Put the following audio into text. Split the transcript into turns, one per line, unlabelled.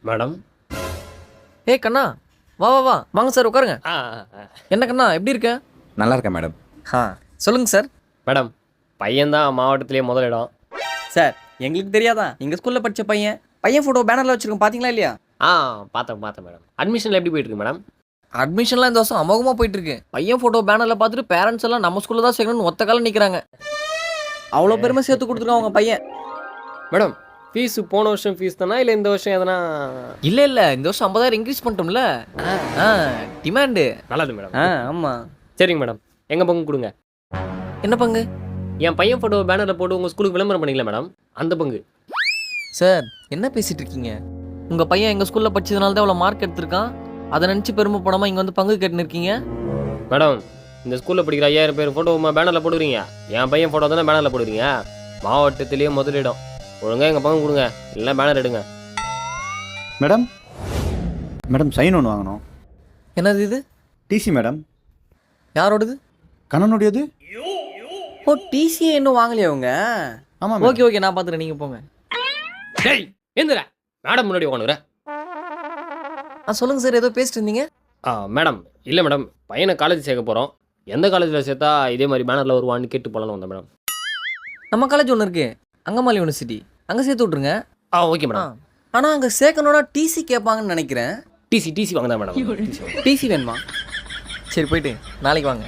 Madam.
ஏய் கண்ணா, வா வா வா, வாங்க சார் உட்காருங்க.
ஆ
என்ன கண்ணா எப்படி இருக்க?
நல்லா இருக்கேன் மேடம்.
சொல்லுங்க சார்.
மேடம், பையன்தான் மாவட்டத்திலேயே முதலிடம்.
சார் எங்களுக்கு தெரியாதா? எங்கள் ஸ்கூலில் படித்த பையன் ஃபோட்டோ பேனரில் வச்சுருக்கோம், பார்த்தீங்களா இல்லையா?
பார்த்தேன் மேடம். அட்மிஷனில் எப்படி போயிட்டு இருக்கு மேடம்?
அட்மிஷன்லாம் இந்த வருஷம் அமோகமாக போயிட்டு இருக்கு. பையன் ஃபோட்டோ பேனரில் பார்த்துட்டு பேரண்ட்ஸ் எல்லாம் நம்ம ஸ்கூலில் தான் சேர்க்கணும்னு ஒத்த காலம் நிற்கிறாங்க.
அவ்வளோ பெருமை சேர்த்து கொடுத்துருக்கோம் அவங்க பையன்.
மேடம், ஃபீஸு போன வருஷம் ஃபீஸ் தானா இல்லை இந்த வருஷம் எதனா?
இல்லை இந்த வருஷம் 50,000 இன்க்ரீஸ் பண்ணிட்டோம்ல. டிமாண்டு
நல்லது மேடம்.
ஆமாம்.
சரிங்க மேடம், எங்கள் பங்கு கொடுங்க.
என்ன பங்கு?
என் பையன் ஃபோட்டோ பேனரில் போட்டு உங்கள் ஸ்கூலுக்கு விளம்பரம் பண்ணிக்கல மேடம், அந்த பங்கு.
சார் என்ன பேசிட்டு இருக்கீங்க? உங்கள் பையன் எங்கள் ஸ்கூலில் படிச்சதுனால தான் இவ்வளோ மார்க் எடுத்திருக்கான். அதை நினச்சி பெருமை போடாமல் இங்கே வந்து பங்கு கேட்டுன்னு இருக்கீங்க.
மேடம், இந்த ஸ்கூலில் படிக்கிற 5000 பேர் ஃபோட்டோ பேனரில் போடுறீங்க, என் பையன் ஃபோட்டோ தானே பேனரில் போடுறீங்க. மாவட்டத்திலேயே முதலிடம். ஒழுங்காக எங்கள் பங்கு கொடுங்க, இல்லை பேனர் எடுங்க.
மேடம் மேடம் சைன் ஒன்று வாங்கணும்.
என்னது இது?
DC madam.
யாரோடது?
கண்ணனுடையது.
ஓ, டிசியை இன்னும் வாங்கலையா அவங்க?
ஆமாம்.
ஓகே நான் பார்த்துக்கிறேன், நீங்கள் போங்க.
டேய் எந்திர மேடம் முன்னாடி உட்காந்துற.
சொல்லுங்கள் சார், ஏதோ பேசிட்டு இருந்தீங்க.
மேடம், இல்லை மேடம், பையனை காலேஜ் சேர்க்க போகிறோம். எந்த காலேஜில் சேர்த்தா இதே மாதிரி பேனரில் வருவான்னு கேட்டு போகலான்னு வந்தேன் மேடம்.
நம்ம காலேஜ் ஒன்று இருக்கு, அங்கமாலி யூனிவர்சிட்டி, அங்கே சேர்த்து விட்ருங்க.
Okay madam.
ஆனால் அங்கே சேர்க்கணுன்னா டிசி கேட்பாங்கன்னு நினைக்கிறேன்.
டிசி வாங்க தான் மேடம்.
டிசி வேணுமா?
சரி போயிட்டு நாளைக்கு வாங்க.